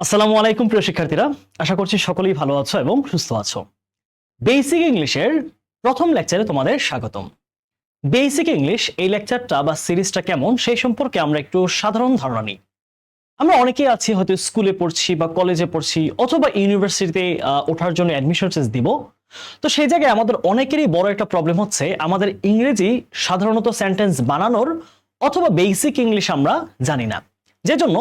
আসসালামু আলাইকুম প্রিয় শিক্ষার্থীরা, আশা করছি সকলেই ভালো আছো এবং সুস্থ আছো। বেসিক ইংলিশের প্রথম লেকচারে তোমাদের স্বাগতম। বেসিক ইংলিশ এই লেকচারটা বা সিরিজটা কেমন সেই সম্পর্কে আমরা একটু সাধারণ ধারণা নিই। আমরা অনেকেই আছি হয়তো স্কুলে পড়ছি বা কলেজে পড়ছি অথবা ইউনিভার্সিটিতে ওঠার জন্য অ্যাডমিশন টেস্ট দিব। তো সেই জায়গায় আমাদের অনেকেরই বড় একটা প্রবলেম হচ্ছে আমাদের ইংরেজি সাধারণত সেন্টেন্স বানানোর অথবা বেসিক ইংলিশ আমরা জানি না, যে জন্য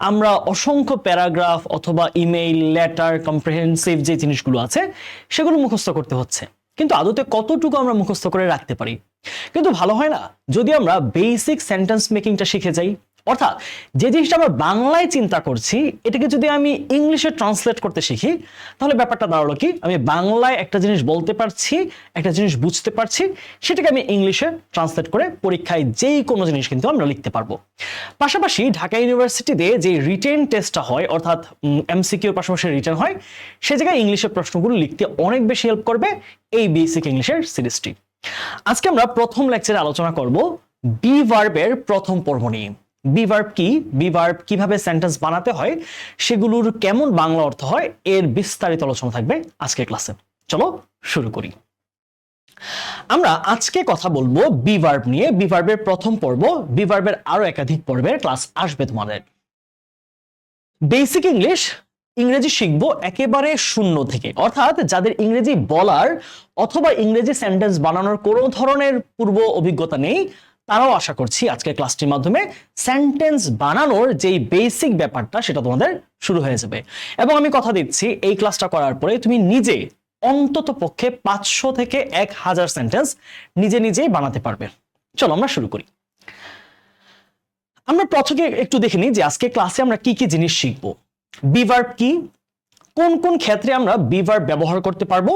আমরা অসংখ্য প্যারাগ্রাফ অথবা ইমেইল লেটার কম্প্রিহেন্সিভ যে জিনিসগুলো আছে সেগুলো মুখস্থ করতে হচ্ছে। কিন্তু আদতে কতটুকু আমরা মুখস্থ করে রাখতে পারি? কিন্তু ভালো হয় না যদি আমরা বেসিক সেন্টেন্স মেকিংটা শিখে যাই। অর্থাৎ যে জিনিসটা আমরা বাংলায় চিন্তা করছি এটাকে যদি আমি ইংলিশে ট্রান্সলেট করতে শিখি, তাহলে ব্যাপারটা দাঁড়ালো কি, আমি বাংলায় একটা জিনিস বলতে পারছি, একটা জিনিস বুঝতে পারছি, সেটাকে আমি ইংলিশে ট্রান্সলেট করে পরীক্ষায় যেই কোনো জিনিস কিন্তু আমরা লিখতে পারবো। পাশাপাশি ঢাকা ইউনিভার্সিটিতে যে রিটেন টেস্টটা হয়, অর্থাৎ এমসিকিউর পাশাপাশি রিটেন হয়, সে জায়গায় ইংলিশের প্রশ্নগুলো লিখতে অনেক বেশি হেল্প করবে এই বেসিক ইংলিশের সিরিজটি। আজকে আমরা প্রথম লেকচারে আলোচনা করব বি ভার্বের প্রথম পর্ব নিয়ে। বি ভার্ব কি, বি ভার্ব কিভাবে সেন্টেন্স বানাতে হয়, সেগুলোর কেমন বাংলা অর্থ হয়, এর বিস্তারিত আলোচনা থাকবে আজকের ক্লাসে। চলো শুরু করি। আমরা আজকে কথা বলবো বি ভার্ব নিয়ে। বি ভার্বের প্রথম পর্ব, বি ভার্বের আরো একাধিক পর্বের ক্লাস আসবে তোমাদের। বেসিক ইংলিশ ইংরেজি শিখবো একেবারে শূন্য থেকে, অর্থাৎ যাদের ইংরেজি বলার অথবা ইংরেজি সেন্টেন্স বানানোর কোনো ধরনের পূর্ব অভিজ্ঞতা নেই, তারাও আশা করছি আজকের ক্লাসটির মাধ্যমে সেন্টেন্স বানানোর যেই বেসিক ব্যাপারটা সেটা তোমাদের শুরু হয়ে যাবে। এবং আমি কথা দিচ্ছি এই ক্লাসটা করার পরে তুমি নিজে অন্তত পক্ষে 500 থেকে 1000 সেন্টেন্স নিজে নিজেই বানাতে পারবে। চলো আমরা শুরু করি। আমরা প্রথমে একটু দেখে নিই যে আজকে ক্লাসে আমরা কি কি জিনিস শিখবো। বি ভার্ব কি, কোন কোন ক্ষেত্রে আমরা বি ভার্ব ব্যবহার করতে পারবো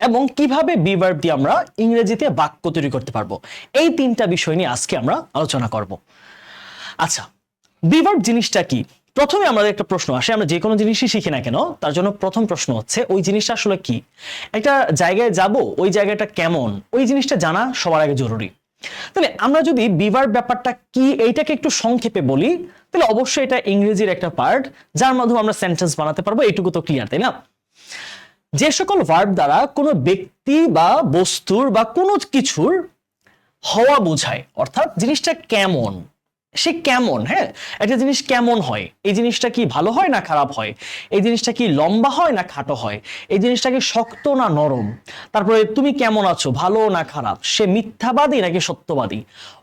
এবং কিভাবে বি ভার্ব দিয়ে আমরা ইংরেজিতে বাক্য তৈরি করতে পারবো, এই তিনটা বিষয় নিয়ে আজকে আমরা আলোচনা করব। আচ্ছা, বি ভার্ব জিনিসটা কি? প্রথমে আমাদের একটা প্রশ্ন আসে, আমরা যে কোনো জিনিসই শিখি না কেন তার জন্য প্রথম প্রশ্ন হচ্ছে ওই জিনিসটা আসলে কি। একটা জায়গায় যাব, ওই জায়গাটা কেমন, ওই জিনিসটা জানা সবার আগে জরুরি। তাহলে আমরা যদি বি ভার্ব ব্যাপারটা কি এইটাকে একটু সংক্ষেপে বলি, তাহলে অবশ্যই এটা ইংরেজির একটা পার্ট যার মাধ্যমে আমরা সেন্টেন্স বানাতে পারবো, এইটুকু তো ক্লিয়ার, তাই না? যে সকল ভার্ব দ্বারা কোনো ব্যক্তি বা বস্তুর বা কোনো কিছুর হওয়া বোঝায়, অর্থাৎ জিনিসটা কেমন, সে কেমন, হ্যাঁ, একটা জিনিস কেমন হয়, এই জিনিসটা কি ভালো হয় না খারাপ হয়, এই জিনিসটা কি লম্বা হয় না খাটো হয়, এই জিনিসটা কি শক্ত না নরম, তারপরে তুমি কেমন আছো, ভালো না খারাপ, সে মিথ্যাবাদী নাকি সত্যবাদী।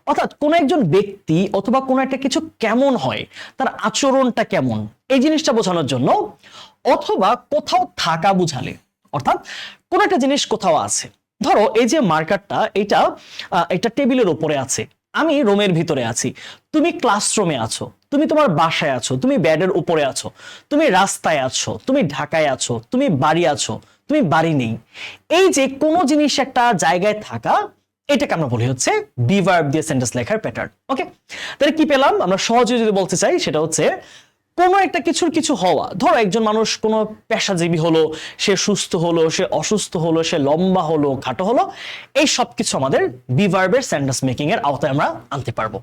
অর্থাৎ কোন একজন ব্যক্তি অথবা কোনো একটা কিছু কেমন হয়, তার আচরণটা কেমন, এই জিনিসটা বোঝানোর জন্য, অথবা কোথাও থাকা বুঝালে, অর্থাৎ কোন একটা জিনিস কোথাও আছে। ধরো এই যে মার্কারটা, এটা টেবিলের উপরে আছে, আমি রুমের ভিতরে আছি, তুমি ক্লাসরুমে আছো, তুমি তোমার বাসায় আছো, তুমি বেডের উপরে আছো, তুমি রাস্তায় আছো, তুমি ঢাকায় আছো, তুমি বাড়ি আছো, তুমি বাড়ি নেই। এই যে কোনো জিনিস একটা জায়গায় থাকা, এটাকে আমরা বলি হচ্ছে বি ভার্ব দিয়ে সেন্টেন্স লেখার প্যাটার্ন। ওকে, তাহলে কি পেলাম? আমরা সহজে যদি বলতে চাই সেটা হচ্ছে কোনো একটা কিছুর কিছু হওয়া। ধরো একজন মানুষ কোনো পেশাজীবী হলো, সে সুস্থ হলো, সে অসুস্থ হলো, সে লম্বা হলো, খাটো হলো, এই সব কিছু আমাদের বি ভার্বের সেন্টেন্স মেকিং এর আওতায় আমরা আনতে পারবো।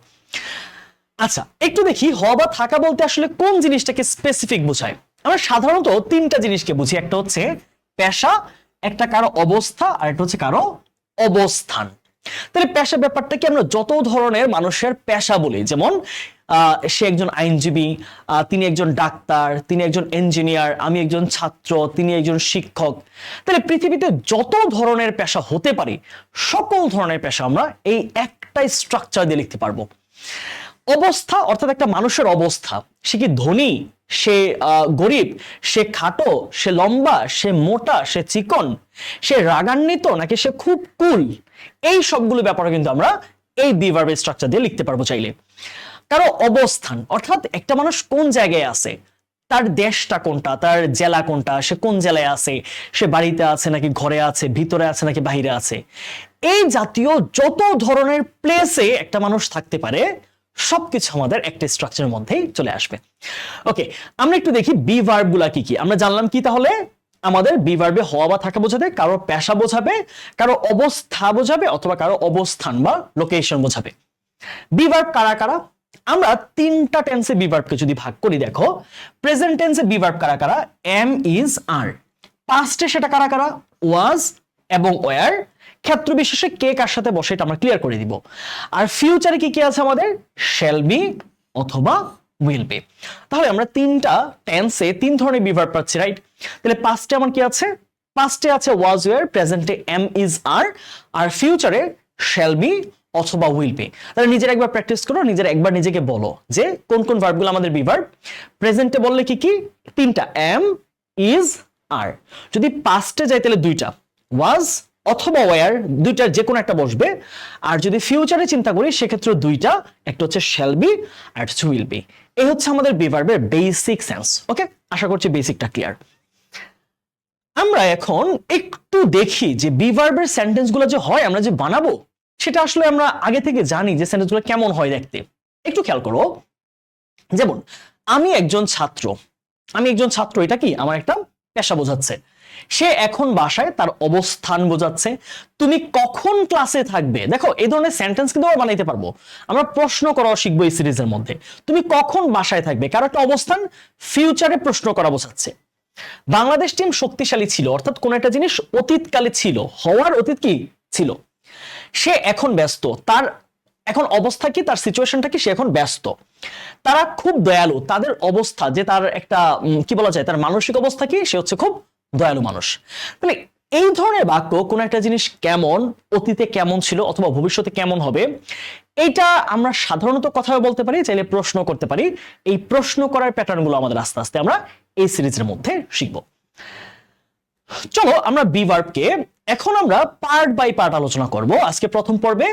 আচ্ছা, একটু দেখি হওয়া বা থাকা বলতে আসলে কোন জিনিসটাকে স্পেসিফিক বোঝায়। আমরা সাধারণত তিনটা জিনিসকে বুঝি, একটা হচ্ছে পেশা, একটা কারো অবস্থা, আর একটা হচ্ছে কারো অবস্থান। তাহলে পেশা ব্যাপারটাকে আমরা যত ধরনের মানুষের পেশা বলি, যেমন সে একজন আইনজীবী, তিনি একজন ডাক্তার, তিনি একজন ইঞ্জিনিয়ার, আমি একজন ছাত্র, তিনি একজন শিক্ষক। তাহলে পৃথিবীতে যত ধরনের পেশা হতে পারে সকল ধরনের পেশা আমরা এই একটাই স্ট্রাকচার দিয়ে লিখতে পারবো। অবস্থা অর্থাৎ একটা মানুষের অবস্থা, সে কি ধনী, সে গরিব, সে খাটো, সে লম্বা, সে মোটা, সে চিকন, সে রাগান্বিত নাকি সে খুব কুল, এই সবগুলো ব্যাপারে কিন্তু আমরা এই বি ভার্বের স্ট্রাকচার দিয়ে লিখতে পারবো চাইলে। কারো অবস্থান অর্থাৎ একটা মানুষ কোন জায়গায় আছে, তার দেশটা কোনটা, তার জেলা কোনটা, সে কোন জেলায় আছে, সে বাড়িতে আছে নাকি ঘরে আছে, ভিতরে আছে নাকি বাইরে আছে, এই জাতীয় যত ধরনের প্লেসে একটা মানুষ থাকতে পারে সবকিছু আমাদের একটা স্ট্রাকচারের মধ্যেই চলে আসবে। ওকে, আমরা একটু দেখি বি ভার্ব গুলা কি কি। আমরা জানলাম কি তাহলে, আমাদের বি ভার্বে হওয়া বা থাকা বোঝাবে, কারো পেশা বোঝাবে, কারো অবস্থা বোঝাবে, অথবা কারো অবস্থান বা লোকেশন বোঝাবে। বি ভার্ব কারা কারা? আমরা তিনটা টেন্সে বি ভার্বকে যদি ভাগ করি, দেখো প্রেজেন্ট টেন্সে বি ভার্ব কারা কারা, এম, ইজ, আর। পাস্টে সেটা কারা কারা, ওয়াজ এবং ওয়ার। ক্ষেত্র বিশেষে কে কার সাথে বসে এটা আমরা ক্লিয়ার করে দিব। আর ফিউচারে কি কি আছে আমাদের, শ্যাল বি অথবা উইল বি। তাহলে আমরা তিনটা টেন্সে তিন ধরনের বি ভার্ব পাচ্ছি, রাইট? তাহলে পাস্টে আমার কি আছে, পাস্টে আছে ওয়াজ, ওয়ার, প্রেজেন্টে এম, ইজ, আর ফিউচারে শ্যাল বি অথবা উইল বি। তাহলে নিজের একবার প্র্যাকটিস করো, নিজের একবার নিজেকে বলো যে কোন কোন ভার্বগুলো আমাদের বি ভার্ব। প্রেজেন্টে বললে কি কি, তিনটা, এম, ইজ, আর। যদি পাস্টে যাই তাহলে দুইটা, ওয়াজ অথবা ওয়ার, দুইটার যে কোনো একটা বসবে। আর যদি ফিউচারে চিন্তা করি সেক্ষেত্রে দুইটা, একটা হচ্ছে শ্যাল বি আর একটা হচ্ছে উইল বি। এই হচ্ছে আমাদের বি ভার্বের বেসিক সেন্স। ওকে, আশা করছি বেসিকটা ক্লিয়ার। আমরা এখন একটু দেখি যে বি ভার্বের সেন্টেন্সগুলো যে হয় আমরা যে বানাবো সেটা আসলে আমরা আগে থেকে জানি যে সেন্টেন্সগুলো কেমন হয় দেখতে। একটু খেয়াল করো, যেমন আমি একজন ছাত্র, আমি একজন ছাত্র, এটা কি আমার একটা পেশা বোঝাচ্ছে। সে এখন বাসায়, তার অবস্থান বোঝাচ্ছে। তুমি কখন ক্লাসে থাকবে, দেখো এই ধরনের সেন্টেন্স কিন্তু আমরা বানাইতে পারবো। আমরা প্রশ্ন করাও শিখবো এই সিরিজের মধ্যে। তুমি কখন বাসায় থাকবে, কারো একটা অবস্থান, ফিউচারে প্রশ্ন করা বোঝাচ্ছে। বাংলাদেশ টিম শক্তিশালী ছিল, অর্থাৎ কোন একটা জিনিস অতীতকালে ছিল, হওয়ার অতীত কি ছিল। সে এখন ব্যস্ত, তার এখন অবস্থা কি, তার সিচুয়েশনটা কি, সে এখন ব্যস্ত। তারা খুব দয়ালু, তাদের অবস্থা যে তার একটা কি বলা যায়, তার মানসিক অবস্থা কি, সে হচ্ছে খুব দয়ালু মানুষ। তাহলে এই ধরনের বাক্য কোন একটা জিনিস কেমন, অতীতে কেমন ছিল অথবা ভবিষ্যতে কেমন হবে, এইটা আমরা সাধারণত কথাও বলতে পারি, চাইলে প্রশ্ন করতে পারি। এই প্রশ্ন করার প্যাটার্নগুলো আমাদের আস্তে আস্তে আমরা এই সিরিজের মধ্যে শিখব। চলো আমরা বি ভার্বকে এখন আমরা পার্ট বাই পার্ট আলোচনা করব। আজকে প্রথম পর্বে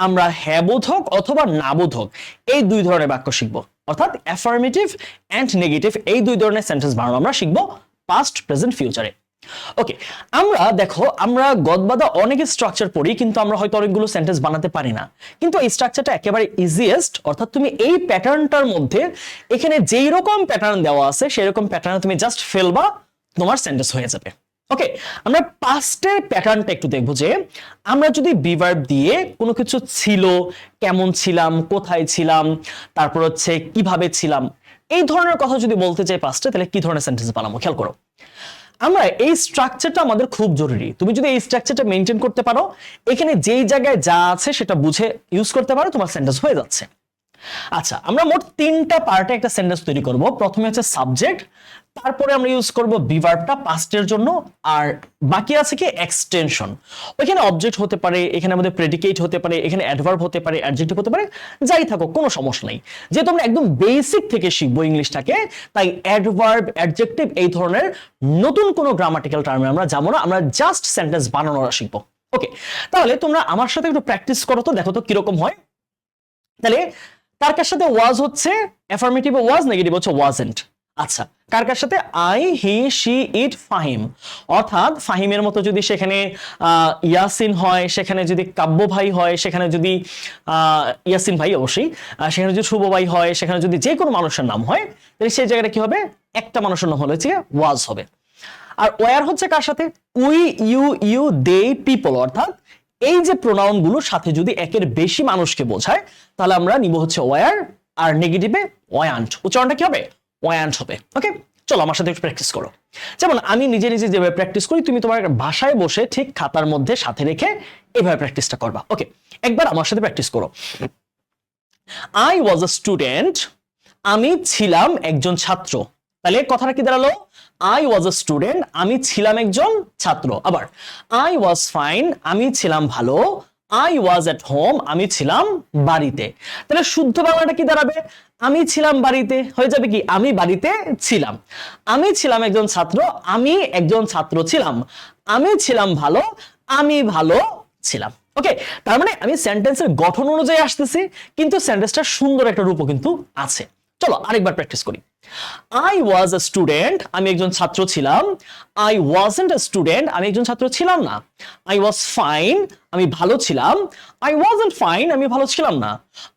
আমরা হ্যাঁ বোধক অথবা না বোধক এই দুই ধরনের বাক্য শিখব, অর্থাৎ অ্যাফার্মেটিভ এন্ড নেগেটিভ এই দুই ধরনের সেন্টেন্স বানানো আমরা শিখব পাস্ট, প্রেজেন্ট, ফিউচারে। ওকে, আমরা দেখো আমরা গদবাদা অনেক স্ট্রাকচার পড়ি, কিন্তু আমরা হয়তো অনেকগুলো সেন্টেন্স বানাতে পারি না। কিন্তু এই স্ট্রাকচারটা একেবারে ইজিয়েস্ট, অর্থাৎ তুমি এই প্যাটার্নটার মধ্যে এখানে যেই রকম প্যাটার্ন দেওয়া আছে সেই রকম প্যাটার্ন তুমি জাস্ট ফেলবা, তোমার সেন্টেন্স হয়ে যাবে। ওকে, আমরা পাস্টের প্যাটার্নটা একটু দেখবো যে আমরা যদি বি ভার্ব দিয়ে কোনো কিছু ছিল, কেমন ছিলাম, কোথায় ছিলাম, তারপর হচ্ছে কিভাবে ছিলাম, এই ধরনের কথা যদি বলতে চাই পাস্টে, তাহলে কি ধরনের সেন্টেন্স বানাবো খেয়াল করো। আমরা এই স্ট্রাকচারটা আমাদের খুব জরুরি। তুমি যদি এই স্ট্রাকচারটা মেনটেন করতে পারো, এখানে যেই জায়গায় যা আছে সেটা বুঝে ইউজ করতে পারো, তোমার সেন্টেন্স হয়ে যাচ্ছে। আচ্ছা, আমরা মোট তিনটা পার্টে একটা সেন্টেন্স তৈরি করব। প্রথমে হচ্ছে সাবজেক্ট, তারপরে আমরা ইউজ করব বি ভার্বটা পাস্টের জন্য, আর বাকি আছে কি এক্সটেনশন। ওইখানে অবজেক্ট হতে পারে, এখানে আমাদের প্রেডিকেট হতে পারে, এখানে অ্যাডভার্ব হতে পারে, অ্যাডজেক্টিভ হতে পারে, যাই থাকুক কোনো সমস্যা নেই। যেহেতু আমরা একদম বেসিক থেকে শিখবো ইংলিশটাকে, তাই অ্যাডভার্ব, অ্যাডজেক্টিভ এই ধরনের নতুন কোনো গ্রামাটিক্যাল টার্মে আমরা যাবো না, আমরা জাস্ট সেন্টেন্স বানানোটা শিখবো। ওকে, তাহলে তোমরা আমার সাথে একটু প্র্যাকটিস করো তো, দেখো তো কিরকম হয়। তাহলে কার কার সাথে ওয়াজ হচ্ছে অ্যাফার্মেটিভ ওয়াজ, নেগেটিভ হচ্ছে ওয়াজেন্ট। আচ্ছা, কার কার সাথে আই, হি, শি, ইট, ফাহিম, অর্থাৎ ফাহিমের মতো যদি সেখানে ইয়াসিন হয়, সেখানে যদি কাব্য ভাই হয়, সেখানে যদি ইয়াসিন ভাই অবশ্যই, সেখানে যদি শুভ ভাই হয়, সেখানে যদি যে কোনো মানুষের নাম হয়, তাহলে সেই জায়গাটা কি হবে, একটা মানুষের নাম হলে ওয়াজ হবে। আর ওয়ার হচ্ছে কার সাথে, উই, ইউ, দে, পিপল, অর্থাৎ এই যে প্রোনাউন গুলোর সাথে যদি একের বেশি মানুষকে বোঝায় তাহলে আমরা নিব হচ্ছে ওয়ার, আর নেগেটিভে ওয়ান্ট। উচ্চারণটা কি হবে, ওয়ান্ট হবে। ওকে, চলো আমার সাথে একটু প্র্যাকটিস করো। যেমন আমি নিজে নিজে যেভাবে প্র্যাকটিস করি, তুমি তোমার বাসায় বসে ঠিক খাতার মধ্যে সাথে রেখে এভাবে প্র্যাকটিসটা করবা। ওকে, একবার আমার সাথে প্র্যাকটিস করো। আই ওয়াজ আ স্টুডেন্ট, আমি ছিলাম একজন ছাত্র। তাহলে কথাটা কি দাঁড়ালো, আই ওয়াজ আ স্টুডেন্ট, আমি ছিলাম একজন ছাত্র। আবার আই ওয়াজ ফাইন, আমি ছিলাম ভালো। আই ওয়াজ এট হোম, আমি ছিলাম বাড়িতে। তাহলে শুদ্ধ বাংলাটা কি দাঁড়াবে, আমি ছিলাম বাড়িতে, হয়ে যাবে কি আমি বাড়িতে ছিলাম। আমি ছিলাম একজন ছাত্র, আমি একজন ছাত্র ছিলাম। আমি ছিলাম ভালো, আমি ভালো ছিলাম। ওকে, তার মানে আমি সেন্টেন্সের গঠন অনুযায়ী আসতেছি, কিন্তু সেন্টেন্সটা সুন্দর একটা রূপও কিন্তু আছে। চলো আরেকবার প্র্যাকটিস করি। I was a student, আমি একজন ছাত্র ছিলাম। I wasn't a student, আমি একজন ছাত্র ছিলাম না। I was fine, আমি ভালো ছিলাম। I wasn't fine, আমি ভালো ছিলাম না।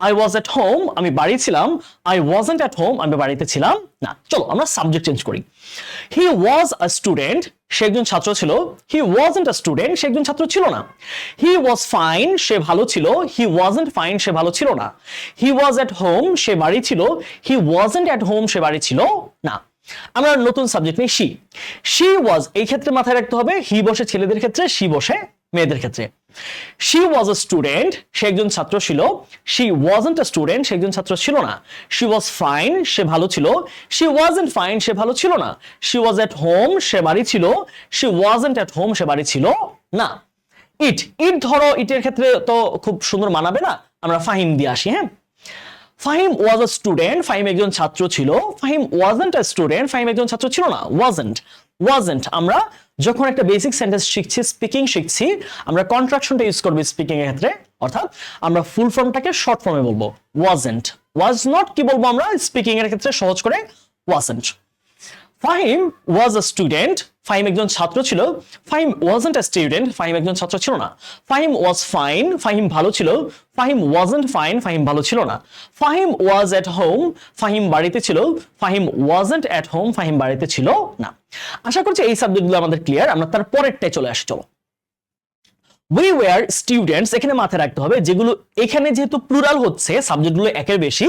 I was at home, আমি বাড়ি ছিলাম। I wasn't at home, আমি বাড়িতে ছিলাম না। চলো আমরা সাবজেক্ট চেঞ্জ করি। He was a student, সে একজন ছাত্র ছিল। He wasn't a student, সে একজন ছাত্র ছিল না। He was fine, সে ভালো ছিল। He wasn't fine, সে ভালো ছিল না। He was at home, সে বাড়ি ছিল। He wasn't at home, সে বাড়ি ছিল না। আমরা নতুন সাবজেক্ট নিই she. She was, এই ক্ষেত্রে মাথায় রাখতে হবে he বসে ছেলেদের ক্ষেত্রে, she বসে মেয়েদের ক্ষেত্রে। She was a student, সে একজন ছাত্র ছিল। She wasn't a student, সে একজন ছাত্র ছিল না। She was fine, সে ভালো ছিল। She wasn't fine, সে ভালো ছিল না। She was at home, সে বাড়ি ছিল। She wasn't at home, সে বাড়ি ছিল না। It ধরো ইটের ক্ষেত্রে তো খুব সুন্দর মানাবে না, আমরা ফাহিম দিয়ে আসি। হ্যাঁ, Fahim was a student, Fahim একজন ছাত্র ছিল। Fahim wasn't a student, Fahim একজন ছাত্র ছিল না। wasn't আমরা যখন একটা বেসিক সেন্টেন্স শিখছি, স্পিকিং শিখছি, আমরা কন্ট্রাকশনটা ইউজ করব স্পিকিং এর ক্ষেত্রে, অর্থাৎ আমরা ফুল ফর্মটাকে শর্ট ফর্মে বলবো wasn't। was not কি বলবো আমরা স্পিকিং এর ক্ষেত্রে সহজ করে wasn't। Fahim was a student, Fahim একজন ছাত্র ছিল। Fahim wasn't a student, Fahim একজন ছাত্র ছিল না। ফাহিম was fine, ফাহিম ভালো ছিল। ফাহিম wasn't fine, ফাহিম ভালো ছিল না। Fahim was at home, Fahim বাড়িতে ছিল। Fahim wasn't at home, Fahim বাড়িতে ছিল না। আশা করছি এই সাবজেক্টগুলো আমাদের ক্লিয়ার। আমরা তার পরেরটায় চলে আসি। চলো, we were students, এখানে মাথায় রাখতে হবে যেগুলো এখানে যেহেতু প্লুরাল হচ্ছে, সাবজেক্টগুলো একের বেশি,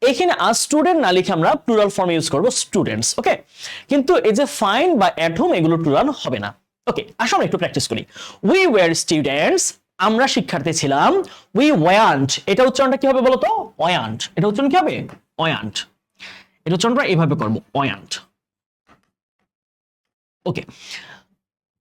এখানে আর স্টুডেন্ট না লিখে আমরা প্লুরাল ফর্মে ইউজ করব স্টুডেন্টস। ওকে, কিন্তু এই যে ফাইন বা এট হোম এগুলো প্লুরাল হবে না। ওকে, আসুন একটু প্র্যাকটিস করি। we were students, আমরা শিক্ষার্থী ছিলাম। we weren't, এটা উচ্চারণটা কি হবে বলো তো? weren't, এটা উচ্চারণ কি হবে? weren't, এটা উচ্চারণটা এইভাবে করব weren't। ওকে,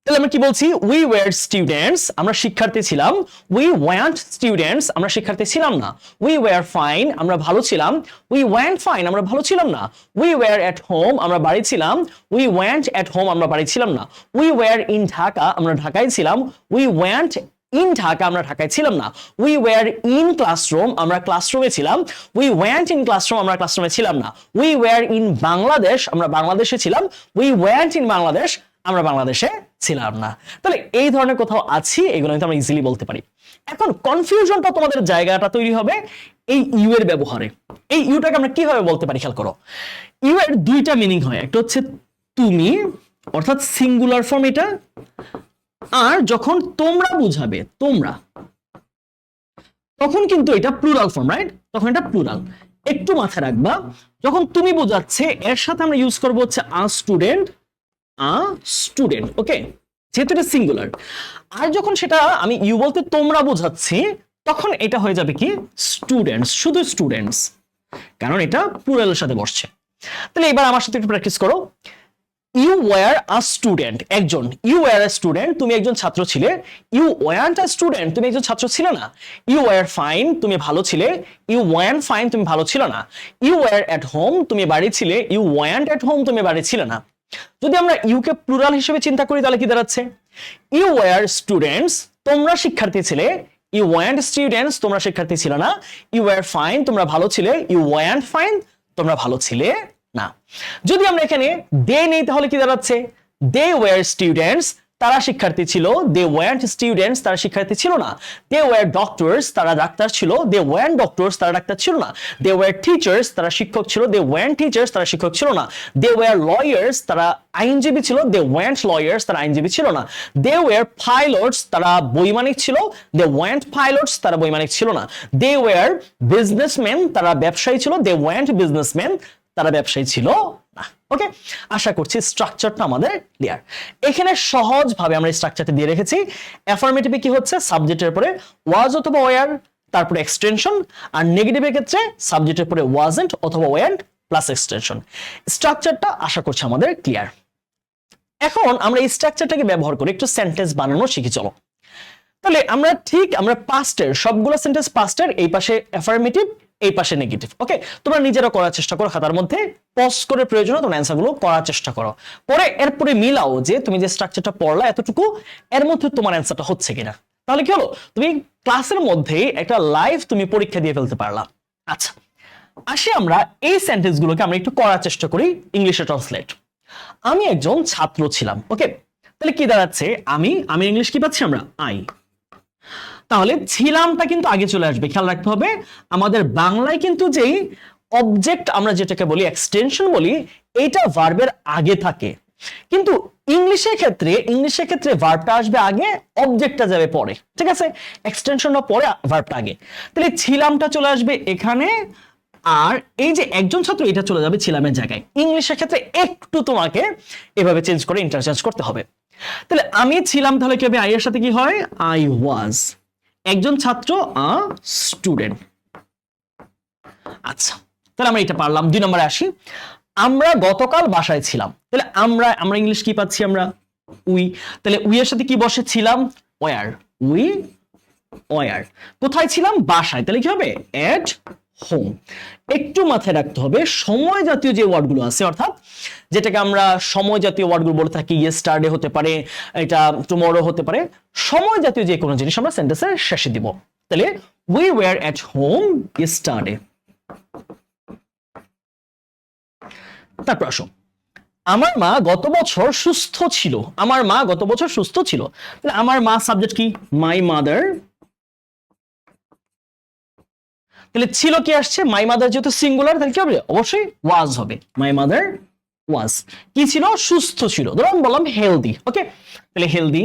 তাহলে আমরা কি বলছি? we were students, আমরা শিক্ষার্থী ছিলাম। we weren't students, আমরা শিক্ষার্থী ছিলাম না। we were fine, আমরা ভালো ছিলাম। we weren't fine, আমরা ভালো ছিলাম না। we were at home, আমরা বাড়ি ছিলাম। we weren't at home, আমরা বাড়ি ছিলাম না। we were in Dhaka, আমরা ঢাকায় ছিলাম। we weren't in Dhaka, আমরা ঢাকায় ছিলাম না। we were in classroom, আমরা ক্লাসরুমে ছিলাম। we weren't in classroom, আমরা ক্লাসরুমে ছিলাম না। we were in Bangladesh, আমরা বাংলাদেশে ছিলাম। we weren't in Bangladesh, আমরা বাংলাদেশে ছিলাম না। তাহলে এই ধরনের কোথাও আছি, এগুলো কিন্তু আমরা ইজিলি বলতে পারি। এখন কনফিউশনটা তোমাদের জায়গাটা তৈরি হবে এই ইউ এর ব্যবহারে। এই ইউটাকে আমরা কিভাবে বলতে পারি খেয়াল করো। ইউ এর দুইটা মিনিং হয়, একটা হচ্ছে তুমি, অর্থাৎ সিঙ্গুলার ফর্ম এটা, আর যখন তোমরা বুঝাবে তোমরা, তখন কিন্তু এটা প্লুরাল ফর্ম, রাইট? তখন এটা প্লুরাল। একটু মাথায় রাখবা, যখন তুমি বোঝাচ্ছে এর সাথে আমরা ইউজ করবো হচ্ছে আ স্টুডেন্ট, ওকে, যেহেতু এটা সিঙ্গুলার। আর যখন সেটা আমি ইউ বলতে তোমরা বোঝাচ্ছি, তখন এটা হয়ে যাবে কি স্টুডেন্টস, শুধু স্টুডেন্টস, কারণ এটা প্লুরালের সাথে বসছে। তাহলে এবার আমার সাথে একটু প্র্যাকটিস করো। ইউ ওয়ার আ স্টুডেন্ট, একজন। ইউ ওয়ার আ স্টুডেন্ট, তুমি একজন ছাত্র ছিলে। ইউ ওয়ান্ট আ স্টুডেন্ট, তুমি একজন ছাত্র ছিলে না। ইউ ওয়ার ফাইন, তুমি ভালো ছিলে। ইউ ওয়ান্ট ফাইন, তুমি ভালো ছিল না। ইউ ওয়ার এট হোম, তুমি বাড়ি ছিলে। ইউ ওয়ান্ট এট হোম, তুমি বাড়ি ছিলে না। যদি আমরা ইউকে প্লুরাল হিসেবে চিন্তা করি তাহলে কি দাঁড়াচ্ছে? ইউ ওয়ার স্টুডেন্টস, তোমরা শিক্ষার্থী ছিলে। ইউ ওয়ান্ট স্টুডেন্টস, তোমরা শিক্ষার্থী ছিল না। ইউ ওয়ার ফাইন, তোমরা ভালো ছিলে। ইউ ওয়ান্ট ফাইন, তোমরা ভালো ছিলে না। যদি আমরা এখানে দে নেই তাহলে কি দাঁড়াচ্ছে? দে ওয়ার স্টুডেন্টস, তারা শিক্ষার্থী ছিল। দে ওয়ান্ট স্টুডেন্টস, তারা শিক্ষার্থী ছিল না। দে ওয়ার ডক্টরস, তারা ডাক্তার ছিল। দে ওয়ান্ট ডক্টরস, তারা ডাক্তার ছিল না। দে ওয়ার টিচার্স, তারা শিক্ষক ছিল। দে ওয়ান্ট টিচার্স, তারা শিক্ষক ছিল না। দে ওয়ার লয়ার্স, তারা আইনজীবী ছিল। দে ওয়ান্ট লয়ার্স, তারা আইনজীবী ছিল না। দে ওয়ার পাইলটস, তারা বৈমানিক ছিল। দে ওয়ান্ট পাইলটস, তারা বৈমানিক ছিল না। দে ওয়ার বিজনেসম্যান, তারা ব্যবসায়ী ছিল। দে ওয়ান্ট বিজনেসম্যান, তারা ব্যবসায়ী ছিল না। ওকে, আশা করছি স্ট্রাকচারটা আমাদের ক্লিয়ার। এখানে সহজভাবে আমরা স্ট্রাকচারটা দিয়ে রেখেছি। অ্যাফার্মেটিভে কি হচ্ছে? সাবজেক্টের পরে ওয়াজ অথবা ওয়ার, তারপরে এক্সটেনশন। আর নেগেটিভের ক্ষেত্রে সাবজেক্টের পরে ওয়াজন্ট অথবা ওয়ান্ট প্লাস এক্সটেনশন। স্ট্রাকচারটা আশা করছি আমাদের ক্লিয়ার। এখন আমরা এই স্ট্রাকচারটাকে ব্যবহার করে একটু সেন্টেন্স বানানো শিখি। চলো, তাহলে আমরা পাস্টের সবগুলো সেন্টেন্স পাস্টের, এই পাশে অ্যাফার্মেটিভ, এই পাশে নেগেটিভ। ওকে, তোমরা নিজেরা করার চেষ্টা করো, খাতার মধ্যে পজ করে প্রয়োজন তোমরা অ্যান্সারগুলো করার চেষ্টা করো। পরে এরপরে মিলাও যে তুমি যে স্ট্রাকচারটা পড়লা এতটুকু, এর মধ্যে তোমার অ্যান্সারটা হচ্ছে কিনা। তাহলে কি হলো? তুমি ক্লাসের মধ্যে একটা লাইভ তুমি পরীক্ষা দিয়ে ফেলতে পারলা। আচ্ছা, আসি আমরা এই সেন্টেন্সগুলোকে আমরা একটু করার চেষ্টা করি ইংলিশে ট্রান্সলেট। আমি একজন ছাত্র ছিলাম, ওকে, তাহলে কি দাঁড়াচ্ছে, আমি ইংলিশ কি পাচ্ছি আমরা আই, তাহলে ছিলামটা কিন্তু আগে চলে আসবে। খেয়াল রাখতে হবে আমাদের বাংলায় কিন্তু যেই অবজেক্ট আমরা যেটাকে বলি এক্সটেনশন বলি, এটা ভার্বের আগে থাকে, কিন্তু ইংলিশের ক্ষেত্রে ভার্বটা আসবে আগে, অবজেক্টটা যাবে পরে, ঠিক আছে, এক্সটেনশনটা পরে, ভার্বটা আগে। তাহলে ছিলামটা চলে আসবে এখানে, আর এই যে একজন ছাত্র এটা চলে যাবে ছিলামের জায়গায়। ইংলিশের ক্ষেত্রে একটু তোমাকে এভাবে চেঞ্জ করে ইন্টারচেঞ্জ করতে হবে। তাহলে আমি ছিলাম, তাহলে কি হবে, আই এর সাথে কি হয়, আই ওয়াজ, একজন ছাত্র আ স্টুডেন্ট। আচ্ছা, তাহলে আমরা এটা পারলাম। 2 নম্বরে আসি, আমরা গতকাল বাসায় ছিলাম, তাহলে আমরা ইংলিশ কি পাচ্ছি আমরা উই, তাহলে উই এর সাথে কি বসে, ছিলাম, ওয়ার, উই ওয়ার, কোথায় ছিলাম, বাসায়, তাহলে কি হবে এট হোম। একটু মাথায় রাখতে হবে সময় জাতীয় যে ওয়ার্ডগুলো আছে, অর্থাৎ যেটাকে আমরা সময় জাতীয় ওয়ার্ডগুলো বলে থাকি, ইয়েস্টারডে হতে পারে, এটা টুমরো হতে পারে, সময় জাতীয় যে কোনো জিনিস আমরা সেন্টেন্সের শেষে দিব। তাহলে we were at home yesterday. তারপর আসো, আমার মা গত বছর সুস্থ ছিল, আমার মা গত বছর সুস্থ ছিল, তাহলে আমার মা সাবজেক্ট কি, মাই মাদার, তাহলে ছিল কি আসছে, মাই মাদার যেহেতু সিঙ্গুলার, তাহলে কি হবে, অবশ্যই ওয়াজ হবে, মাই মাদার ওয়াজ, কি ছিল, সুস্থ ছিল, ধরো আমি বললাম হেলদি, ওকে, তাহলে হেলদি।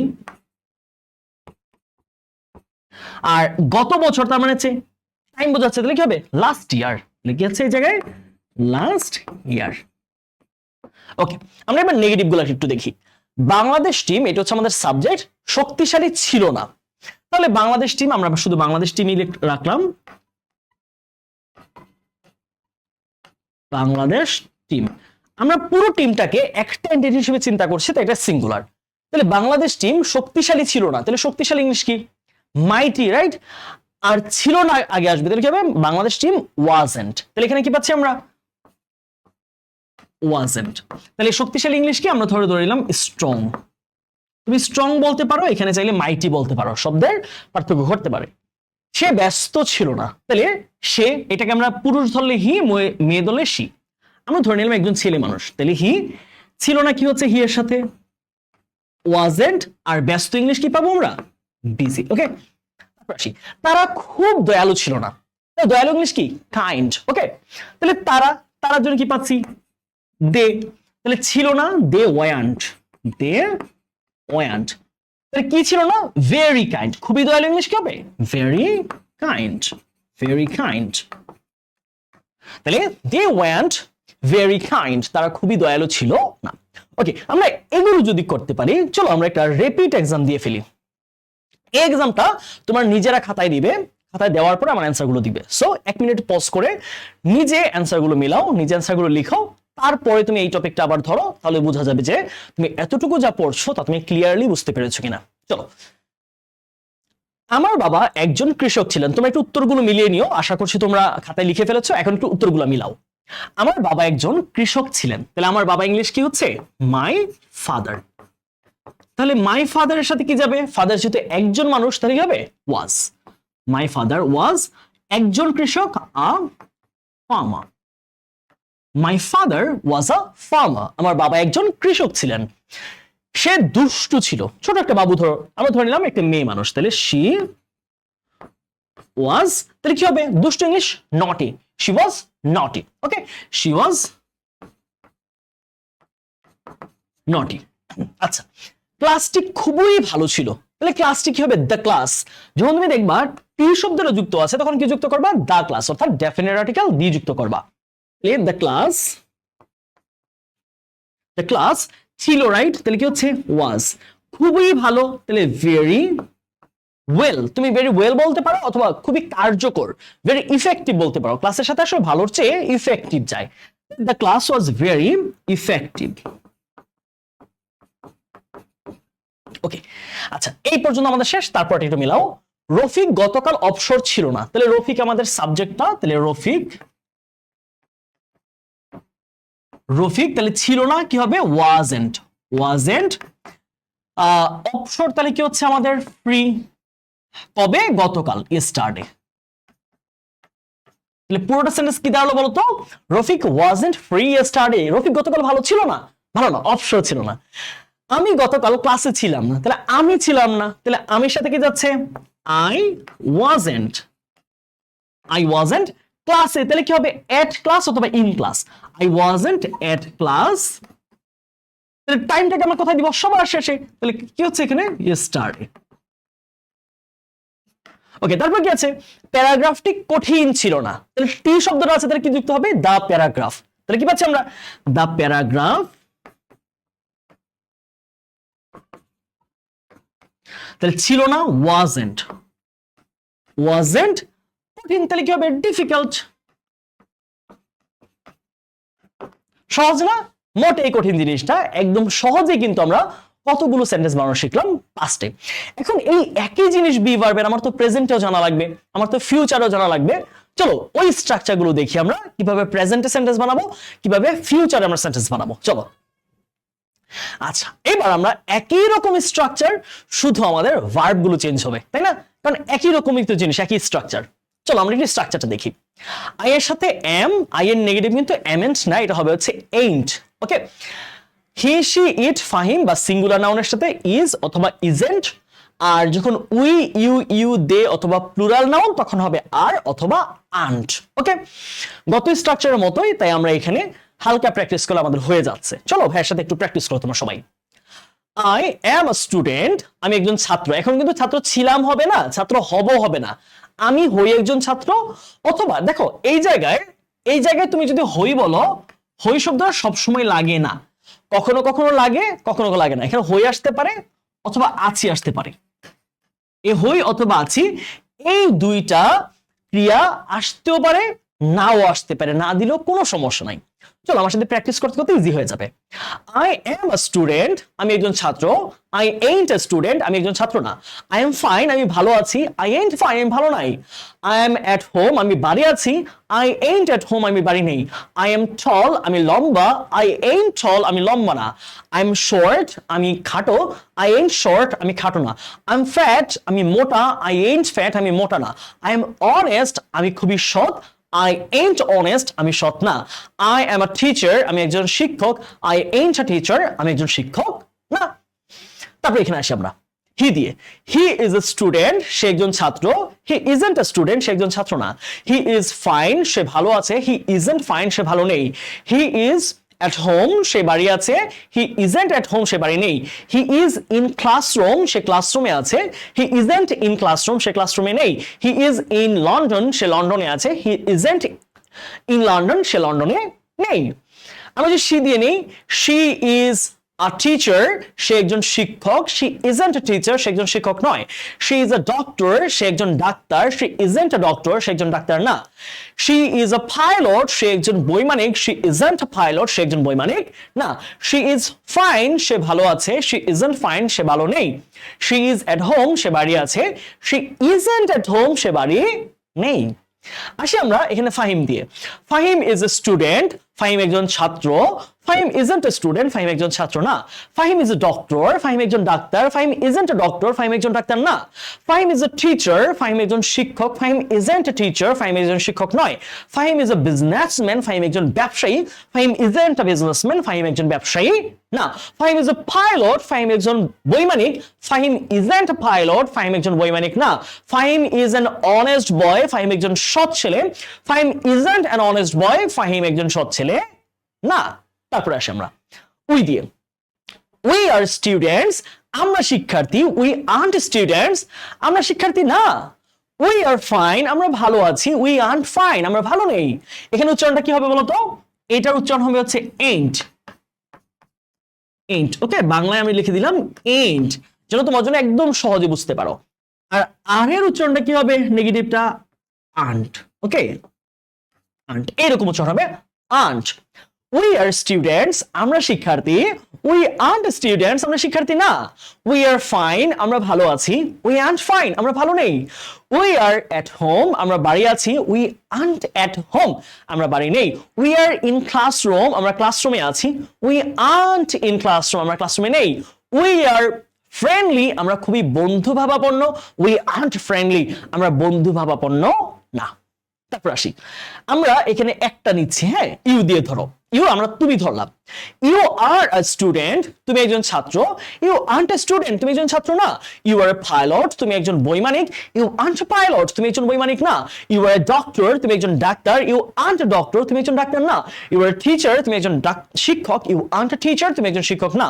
আর গত বছর তার মানে হচ্ছে টাইম বোঝাচ্ছে, তাহলে কি হবে, লাস্ট ইয়ার, তাহলে কি আছে এই জায়গায়, লাস্ট ইয়ার। ওকে, আমরা এবার নেগেটিভ গুলো একটু দেখি। বাংলাদেশ টিম, এটা হচ্ছে আমাদের সাবজেক্ট, শক্তিশালী ছিল না, তাহলে বাংলাদেশ টিম আমরা শুধু বাংলাদেশ টিমই রাখলাম, বাংলাদেশ টিম। আমরা পুরো টিমটাকে একটা এন্টিটি হিসেবে চিন্তা করছি, তাই এটা সিঙ্গুলার। তাহলে বাংলাদেশ টিম শক্তিশালী ছিল না, তাহলে শক্তিশালী ইংলিশ কি, মাইটি, রাইট, আর ছিল না আগে আসবে, তাহলে কি হবে, বাংলাদেশ টিম ওয়াজেন্ট, তাহলে এখানে কি পাচ্ছি আমরা, ওয়াজেন্ট। তাহলে শক্তিশালী ইংলিশ কি, আমরা ধরে নিলাম স্ট্রং, তুমি স্ট্রং বলতে পারো, এখানে চাইলে মাইটি বলতে পারো, শব্দের পার্থক্য ঘটতে পারে। সে ব্যস্ত ছিল না, তাহলে সে, এটাকে আমরা পুরুষ ধরলে হি, মেয়ে ধরলে সি, আমরা ধরে নিলাম একজন ছেলে মানুষ, তাহলে হি ছিল না, কি হচ্ছে, হি এর সাথে ওয়াজেন্ট, আর ব্যস্ত ইংলিশ কি পাবো আমরা, বিজি, ওকে। তারা খুব দয়ালু ছিল না, দয়ালু ইংলিশ কি, কাইন্ড, ওকে। তাহলে তারার জন্য কি পাচ্ছি, দে, তাহলে ছিল না, দে ওয়ান্ট, দে ওয়ান্ট, তাহলে কি ছিল না, ভেরি কাইন্ড, খুবই দয়ালু ইংলিশ কি হবে, ভেরি কাইন্ড, ভেরি কাইন্ড। তাহলে দে ওয়ান্ট ভেরি কাইন্ড, তারা খুবই দয়ালু ছিল না। ওকে, আমরা এগুলো যদি করতে পারি, চলো আমরা একটা রিপিট এক্সাম দিয়ে ফেলি। এই এক্সামটা তোমার নিজেরা খাতায় দিবে, খাতায় দেওয়ার পর আমার অ্যান্সার গুলো দিবে। সো 1 মিনিট পজ করে নিজে অ্যান্সার গুলো মিলাও, নিজে অ্যান্সার গুলো লিখো, তারপরে তুমি এই টপিকটা আবার ধরো, তাহলে বোঝা যাবে যে তুমি এতটুকু যা পড়ছো তা তুমি ক্লিয়ারলি বুঝতে পেরেছো কিনা। চলো, আমার বাবা একজন কৃষক ছিলেন, তোমরা একটু উত্তরগুলো মিলিয়ে নিও, আশা করছি তোমরা খাতায় লিখে ফেলেছো, এখন একটু উত্তরগুলো মিলাও। আমার বাবা একজন কৃষক ছিলেন, তাহলে আমার বাবা ইংলিশ কি হচ্ছে, মাই ফাদার, তাহলে মাই ফাদারের সাথে কি যাবে, ফাদার যেহেতু একজন মানুষ, তাহলে কি হবে, ওয়াজ, মাই ফাদার ওয়াজ, একজন কৃষক আ farmer, my father was a farmer, আমার বাবা একজন কৃষক ছিলেন। সে দুষ্টু ছিল, ছোট একটা বাবু ধরো, আমরা ধরে নিলাম একটা মেয়ে মানুষ, তাহলে শি ওয়াজ, তাহলে কি হবে, দুষ্টু ইংলিশ নটি, শি ওয়াজ নটি, ওকে, শি ওয়াজ নটি। আচ্ছা, ক্লাসটি খুবই ভালো ছিল, তাহলে ক্লাসটি কি হবে, দ্য ক্লাস। যখন তুমি দেখবা টি শব্দটা যুক্ত আছে, তখন কি যুক্ত করবা, দ্য ক্লাস, অর্থাৎ ডেফিনিট আর্টিকেল দিয়ে যুক্ত করবা। দ্য ক্লাস, দ্য ক্লাস ছিল, রাইট, তাহলে কি হচ্ছে, ওয়াজ, খুবই ভালো, তাহলে ভেরি ওয়েল, তুমি ভেরি ওয়েল বলতে পারো, অথবা খুবই কার্যকর, ভেরি ইফেক্টিভ বলতে পারো, ক্লাসের সাথে আসলে ভালোর চেয়ে ইফেক্টিভ যায়। The class was very effective. Okay, আচ্ছা, এই পর্যন্ত আমাদের শেষ, তারপর একটু মিলাও। রফিক গতকাল অবসর ছিল না, তাহলে রফিক আমাদের সাবজেক্টটা, তাহলে রফিক, তাহলে ছিল না, কি হবে, ওয়াজেন্ট, ওয়াজেন্ট। অবসর তাহলে কি হচ্ছে আমাদের, ফ্রি, কবে, গতকাল, ইয়েস্টারডে। তাহলে পুরোটা সেন্টেন্স কি দাঁড়ালো বলতো? Rafiq wasn't free yesterday. Rafiq গতকাল ভালো ছিল না, ভালো না, অবসর ছিল না। আমি গতকাল ক্লাসে ছিলাম না, তাহলে আমি ছিলাম না, তাহলে আমির সাথে কি যাচ্ছে? আই ওয়াজন্ট ক্লাসে, তাহলে কি হবে? এট ক্লাস অথবা in class. I wasn't at class, তাহলে টাইমটাকে আমরা কোথায় দিব? সবার শেষে। তাহলে কি হচ্ছে এখানে? ইয়েস্টারডে। ওকে, তারপর কি আছে? প্যারাগ্রাফটি কঠিন ছিল না, তাহলে টি শব্দটা আছে, তাহলে কি যুক্ত হবে? দা প্যারাগ্রাফ। তাহলে কি পাচ্ছি আমরা? দা প্যারাগ্রাফ, তাহলে ছিল না ওয়াজন্ট কঠিন, তাহলে কি হবে? ডিফিকাল্ট। সহজ না? মোটেই কঠিন জিনিসটা একদম সহজে কিন্তু আমরা কতগুলো সেন্টেন্স বানানো শিখলাম পাস্টে। এখন এই একই জিনিস বি ভার্বের আমার তো প্রেজেন্টেও জানা লাগবে, আমার তো ফিউচারেও জানা লাগবে। চলো ওই স্ট্রাকচার গুলো দেখি আমরা, কিভাবে প্রেজেন্টে সেন্টেন্স বানাবো, কিভাবে ফিউচারে আমরা সেন্টেন্স বানাবো। চলো, আচ্ছা এবার আমরা একই রকম স্ট্রাকচার, শুধু আমাদের ভার্ব গুলো চেঞ্জ হবে, তাই না? কারণ একই রকমই তো জিনিস, একই স্ট্রাকচার। চলো আমরা একটু স্ট্রাকচারটা দেখি। আই এর সাথে এম, আই এর নেগেটিভ কিন্তু এমেন্ট না, এটা হবে হচ্ছে ain't. Okay, he she it Fahim বা সিঙ্গুলার নাউনের সাথে ইজ অথবা ইজেন্ট, আর যখন উই ইউ দে অথবা প্লুরাল নাউন তখন হবে আর অথবা আন্ট। ওকে, গত স্ট্রাকচারের মতোই, তাই আমরা এখানে হালকা প্র্যাকটিস করলে আমাদের হয়ে যাচ্ছে। চলো ভাইয়ের সাথে একটু প্র্যাকটিস করো তোমরা সবাই। আই অ্যাম আ স্টুডেন্ট, আমি একজন ছাত্র। এখন কিন্তু ছাত্র ছিলাম হবে না, ছাত্র হব হবে না, আমি হই একজন ছাত্র। অথবা দেখো এই জায়গায় তুমি যদি হই বলো, হই শব্দ সবসময় লাগে না, কখনো কখনো লাগে, কখনো লাগে না। এখানে হই আসতে পারে অথবা আছি আসতে পারে। এ হই অথবা আছি এই দুইটা ক্রিয়া আসতেও পারে, নাও আসতে পারে, না দিলেও কোনো সমস্যা নাই। চলো আমার সাথে প্র্যাকটিস করতে করতে ইজি হয়ে যাবে। আই এম আ স্টুডেন্ট, আমি একজন ছাত্র। আই এইন্ট আ স্টুডেন্ট, আমি একজন ছাত্র না। আই এম ফাইন, আমি ভালো আছি। আই এইন্ট ফাইন, আমি ভালো নাই। আই এম এট হোম, আমি বাড়ি আছি। আই এইন্ট এট হোম, আমি বাড়ি নেই। আই এম টল, আমি লম্বা। আই এইন্ট টল, আমি লম্বা না। আই এম শর্ট, আমি খাটো। আই এইন্ট শর্ট, আমি খাটো না। আই এম ফ্যাট, আমি মোটা। আই এইন্ট ফ্যাট, আমি মোটা না। আই এম অনেস্ট, আমি খুবই সৎ। I ain't honest, আমি সৎ না। I am a teacher, আমি একজন শিক্ষক। I ain't a teacher, আমি একজন শিক্ষক না। তারপর এখানে আসি আমরা হি দিয়ে। হি ইজ a student, সে একজন ছাত্র। হি isn't a student, সে একজন ছাত্র না। হি is fine, সে ভালো আছে। হি isn't fine, সে ভালো নেই। হি is at home, সে বাড়ি আছে। হি isn't at home, সে বাড়ি নেই। হি is in classroom, সে ক্লাসরুমে আছে। হি isn't in classroom, সে ক্লাসরুমে নেই। হি is in London, সে লন্ডনে আছে। হি isn't in London, সে লন্ডনে নেই। আমরা যে she দিয়ে নেই, she is a teacher, সে একজন শিক্ষক। she isn't a teacher, সে একজন শিক্ষক নয়। she is a doctor, সে একজন doctor. she isn't a doctor, সে একজন ডাক্তার না। she is a pilot, সে একজন বৈমানিক। she isn't a pilot, সে একজন বৈমানিক না। she is fine, সে ভালো আছে। she isn't fine, সে ভালো নেই। she is at home, সে বাড়ি আছে। she isn't at home, সে বাড়ি নেই। আসি আমরা এখানে ফাহিম দিয়ে। Fahim is a student, Fahim একজন ছাত্র। Fahim isn't a student, Fahim একজন ছাত্র না। Fahim is a doctor, Fahim একজন ডাক্তার। Fahim isn't a doctor, Fahim একজন ডাক্তার না। Fahim is a teacher, Fahim একজন শিক্ষক। Fahim isn't a teacher, Fahim একজন শিক্ষক নয়। Fahim is a businessman, Fahim একজন ব্যবসায়ী। Fahim isn't a businessman, Fahim একজন ব্যবসায়ী না। Fahim is a pilot, Fahim একজন বৈমানিক। Fahim isn't a pilot, Fahim একজন বৈমানিক না। Fahim is an honest boy, Fahim একজন সৎ ছেলে। Fahim isn't an honest boy, Fahim একজন সৎ ছেলে না। তারপরে আসি আমরা উই দিয়ে। উই আর স্টুডেন্টস, আমরা শিক্ষার্থী। উই আন্ট স্টুডেন্টস, আমরা শিক্ষার্থী না। উই আর ফাইন, আমরা ভালো আছি। উই আন্ট ফাইন, আমরা ভালো নেই। এখানে উচ্চারণটা কি হবে বলতো? এটার উচ্চারণ হবে হচ্ছে ain't। ain't, ওকে, বাংলায় আমি লিখে দিলাম ain't, যেন তোমার জন্য একদম সহজে বুঝতে পারো। আর আর এর উচ্চারণটা কি হবে? নেগেটিভটা aren't, ওকে, aren't, এরকম উচ্চারণ হবে aren't। উই আর স্টুডেন্টস, আমরা শিক্ষার্থী। উই আন্ট স্টুডেন্টস, আমরা শিক্ষার্থী না। উই আর ফাইন, আমরা ভালো আছি। উই আন্ট ফাইন, আমরা ভালো নেই। উই আর এট হোম, আমরা বাড়ি আছি। উই আন্ট এট হোম, আমরা বাড়ি নেই। উই আর ইন ক্লাসরুম, আমরা ক্লাসরুমে আছি। উই আন্ট ইন ক্লাসরুম, আমরা ক্লাসরুমে নেই। উই আর ফ্রেন্ডলি, আমরা খুবই বন্ধুভাবাপন্ন। উই আন্ট ফ্রেন্ডলি, আমরা বন্ধুভাবাপন্ন না। তারপর আসি, আমরা এখানে একটা নিচ্ছি, হ্যাঁ, ইউ দিয়ে ধরো, ইউ আমরা তুমি ধরলাম। ইউ আর আ স্টুডেন্ট, তুমি একজন ছাত্র। ইউ আর্নট এ স্টুডেন্ট, তুমি একজন ছাত্র না। ইউ আর এ পাইলট, তুমি একজন বৈমানিক। ইউ আর্নট এ পাইলট, তুমি একজন বৈমানিক না। ইউ আর এ ডক্টর, তুমি একজন ডাক্তার। ইউ আর্নট এ ডক্টর, তুমি একজন ডাক্তার না। ইউ আর এ টিচার, তুমি একজন শিক্ষক। ইউ আর্নট এ টিচার, তুমি একজন শিক্ষক না।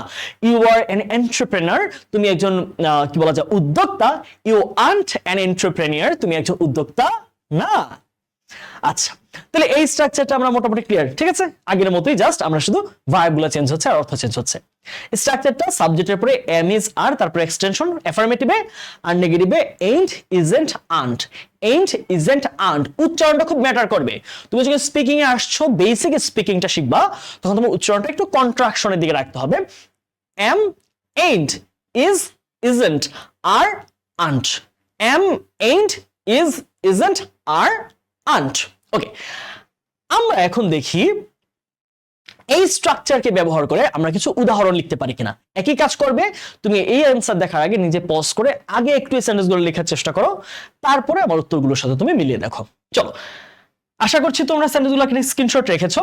ইউ আর অ্যান এন্টারপ্রেনার, তুমি একজন কি বলা যায় উদ্যোক্তা। ইউ আর্নট অ্যান এন্টারপ্রেনিয়ার, তুমি একজন উদ্যোক্তা না। আচ্ছা, তাহলে এই স্ট্রাকচারটা আমরা মোটামুটি ক্লিয়ার, ঠিক আছে? আগের মতোই, জাস্ট আমরা শুধু ভার্বগুলো চেঞ্জ হচ্ছে আর অর্থ চেঞ্জ হচ্ছে। স্ট্রাকচারটা সাবজেক্টের পরে এম ইজ আর, তারপরে এক্সটেনশন অ্যাফার্মেটিভে আর নেগেটিভে and isn't aren't. And isn't aren't উচ্চারণটা খুব ম্যাটার করবে। তুমি যখন স্পিকিং এ আসছো, বেসিক স্পিকিংটা শিখবা, তখন তোমার উচ্চারণটা একটু কন্ট্রাকশনের দিকে রাখতে হবে। Am and is isn't are aren't. Am and is isn't are aren't. Okay, আমরা এখন দেখি এই স্ট্রাকচারকে ব্যবহার করে আমরা কিছু উদাহরণ লিখতে পারি কিনা। একই কাজ করবে, তুমি এই অ্যান্সার দেখার আগে নিজে পজ করে আগে একটু এই সেন্টেন্সগুলো লেখার চেষ্টা করো, তারপরে আমার উত্তরগুলোর সাথে তুমি মিলিয়ে দেখো। চলো, আশা করছি তোমরা সেন্টেন্সগুলোকে স্ক্রিনশট রেখেছো।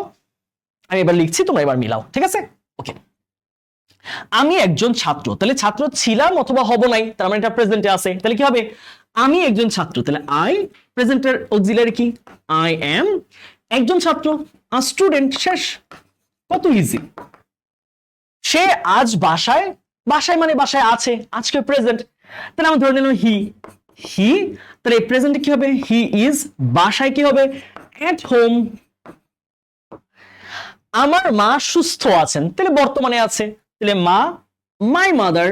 আমি এবার লিখছি, তোমরা এবার মিলাও, ঠিক আছে? ওকে, আমি একজন ছাত্র, তাহলে ছাত্র ছিলাম অথবা হব নাই, তার মানে এটা প্রেজেন্টে আছে, তাহলে কি হবে? আমি একজন ছাত্র, তাহলে আই, প্রেজেন্টের অক্সিলারি কি? I am. একজন ছাত্র, আ স্টুডেন্ট, শেষ। কত ইজি। সে আজ বাসায়, বাসায় মানে বাসায় আছে, আজকে প্রেজেন্ট, তাহলে আমি ধরে নিলাম হি। হি, তাহলে প্রেজেন্টে কি হবে? He is. বাসায় কি হবে? At home. আমার মা সুস্থ আছেন, তাহলে বর্তমানে আছে, তাহলে মা, মাই মাদার।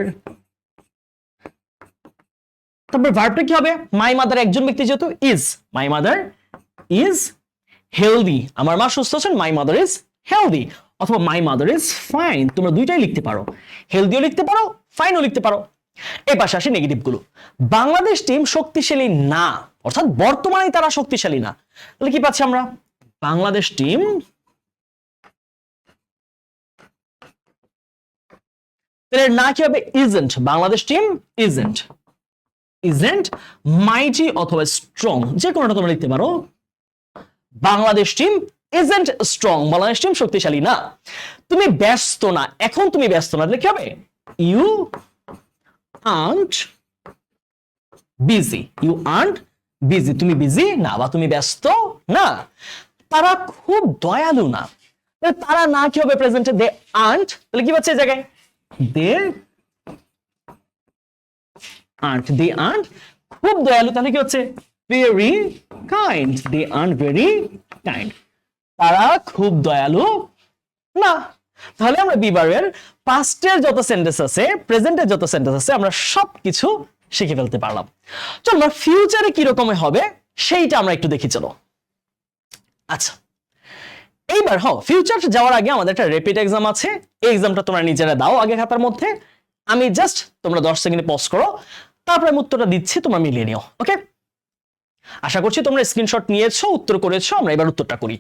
তারপর ভার্বটা কি হবে? মাই মাদার একজন ব্যক্তি যেহেতু, is. My mother is healthy, আমার মা সুস্থ আছেন, মাই মাদার ইজ হেলদি। অথবা মাই মাদার ইজ ফাইন, তোমরা দুইটাই লিখতে পারো, হেলদিও লিখতে পারো, ফাইনও লিখতে পারো। এর পাশে আসে নেগেটিভ গুলো। বাংলাদেশ টিম শক্তিশালী না, অর্থাৎ বর্তমানে তারা শক্তিশালী না, তাহলে কি পাচ্ছি আমরা? বাংলাদেশ টিম, তাহলে না কি হবে? Isn't. Bangladesh team isn't. Isn't mighty অথবা স্ট্রং, যে কোনোটা তোমরা লিখতে পারো। Bangladesh team isn't strong, Bangladesh team শক্তিশালী না। তুমি ব্যস্ত না, এখন তুমি ব্যস্ত না, তাহলে কি হবে? You aren't busy. You aren't busy, তুমি বিজি না বা তুমি ব্যস্ত না। তারা খুব দয়ালু না, তারা না কি হবে? প্রেজেন্টে দে আর্নট, তাহলে কি পাচ্ছে এই জায়গায়? দে আর্নট। দে আর্নট খুব দয়ালু, তাহলে কি হচ্ছে? Very kind. They aren't very kind, তারা খুব দয়ালু না। তাহলে আমরা বি ভার্বের পাস্টের যত সেন্টেন্স আছে, প্রেজেন্টের যত সেন্টেন্স আছে, আমরা সবকিছু শিখে ফেলতে পারলাম। চলো আমরা ফিউচারে কি রকম হবে সেইটা আমরা একটু দেখি, চলো। আচ্ছা, এইবার ফিউচার যাওয়ার আগে আমাদের একটা র্যাপিড এক্সাম আছে, এই এক্সামটা তোমরা নিজেরা দাও আগে খাতার মধ্যে। আমি জাস্ট তোমরা 10 সেকেন্ডে পজ করো, তারপরে আমি উত্তরটা দিচ্ছি, তোমরা মিলিয়ে নিও। ওকে, আশা করছি তোমরা স্ক্রিনশট নিয়েছো, উত্তর করেছো। আমরা এবার উত্তরটা করি।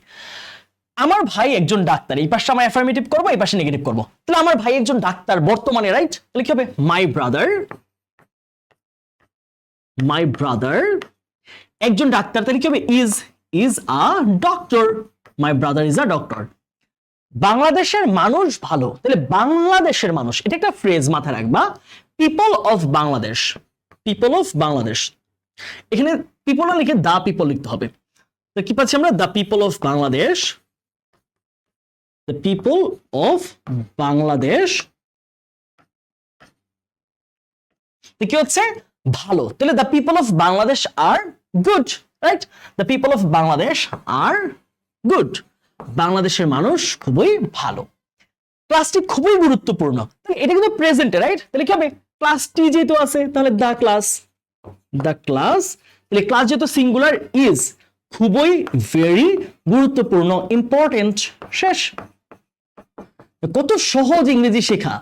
আমার ভাই একজন ডাক্তার, এই পাশে আমরা অ্যাফার্মেটিভ করবো, এই পাশে নেগেটিভ করবো। তাহলে আমার ভাই একজন ডাক্তার বর্তমানে, রাইট? তাহলে কি হবে? My brother. মাই ব্রাদার একজন ডাক্তার, তাহলে কি হবে? Is a doctor. My brother is a doctor. বাংলাদেশের মানুষ ভালো, তাহলে বাংলাদেশের মানুষ, এটা একটা ফ্রেজ মাথায় রাখবা। People of Bangladesh. People of Bangladesh, এখানে পিপল না লিখে দা পিপল লিখতে হবে। তো কি পাচ্ছি আমরা? The people of Bangladesh. The people of Bangladesh কি হচ্ছে? ভালো, তাহলে the people of Bangladesh are good, right? The people of Bangladesh are good, বাংলাদেশের মানুষ খুবই ভালো। ক্লাসটি খুবই গুরুত্বপূর্ণ, তাহলে এটা কিন্তু প্রেজেন্টে, রাইট? তাহলে কি হবে? ক্লাসটি যেহেতু আছে, তাহলে দ্য ক্লাস। দ্য ক্লাস, তাহলে ক্লাস যেহেতু সিঙ্গুলার, ইজ খুবই, ভেরি গুরুত্বপূর্ণ, ইম্পর্টেন্ট, শেষ। কত সহজ ইংরেজি শেখা,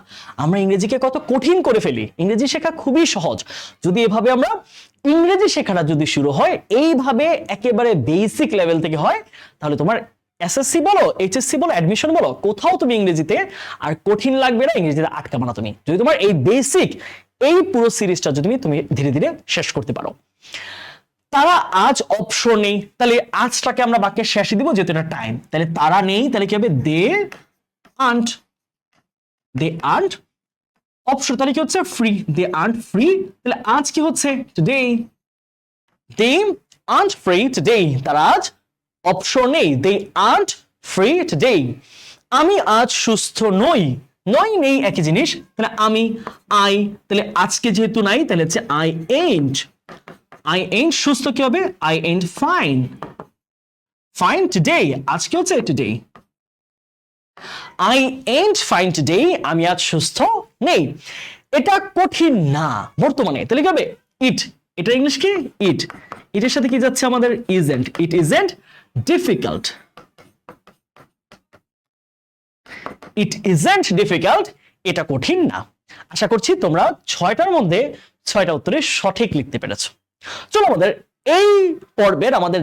আমরা ইংরেজিকে কত কঠিন করে ফেলি। ইংরেজি শেখা খুবই সহজ, যদি এভাবে আমরা ইংরেজি শেখাটা যদি শুরু হয় এইভাবে একেবারে বেসিক লেভেল থেকে হয়, তাহলে তোমার এসএসসি বলো, এইচএসসি বলো, অ্যাডমিশন বলো, কোথাও তুমি ইংরেজিতে আর কঠিন লাগবে না, ইংরেজিতে আটকাবে না তুমি, যদি তোমার এই বেসিক, এই পুরো সিরিজটা যদি তুমি ধীরে ধীরে শেষ করতে পারো। তারা আজ অবসর নেই, তাহলে আজটাকে আমরা বাক্যের শেষে দিব যেহেতু এটা টাইম, তাহলে তারা নেই, তাহলে কি হবে দে আর্নড অবসর, তাহলে কি হচ্ছে ফ্রি, দে আর্নড ফ্রি, তাহলে আজ কি হচ্ছে টুডে, দে আর্নড ফ্রি টুডে, তারা আজ অবসর নেই, দে আর্নড ফ্রি টুডে। আমি আজ সুস্থ নই, নয় নেই একই জিনিস, তাহলে আমি আই, তাহলে আজকে যেহেতু নাই তাহলে হচ্ছে আই ain't সুস্থ কি হবে I ain't fine today, আজকে হচ্ছে today, I ain't fine today, আমি আজ সুস্থ নেই। এটা কঠিন না বর্তমানে, তাহলে কি হবে it, এটা ইংলিশ কি it, এটার সাথে কি যাচ্ছে আমাদের isn't, it isn't difficult, it isn't difficult, এটা কঠিন না। আশা করছি তোমরা 6টার মধ্যে 6টা উত্তরে সঠিক লিখতে পেরেছো। চলো আমাদের এই পর্বের আমাদের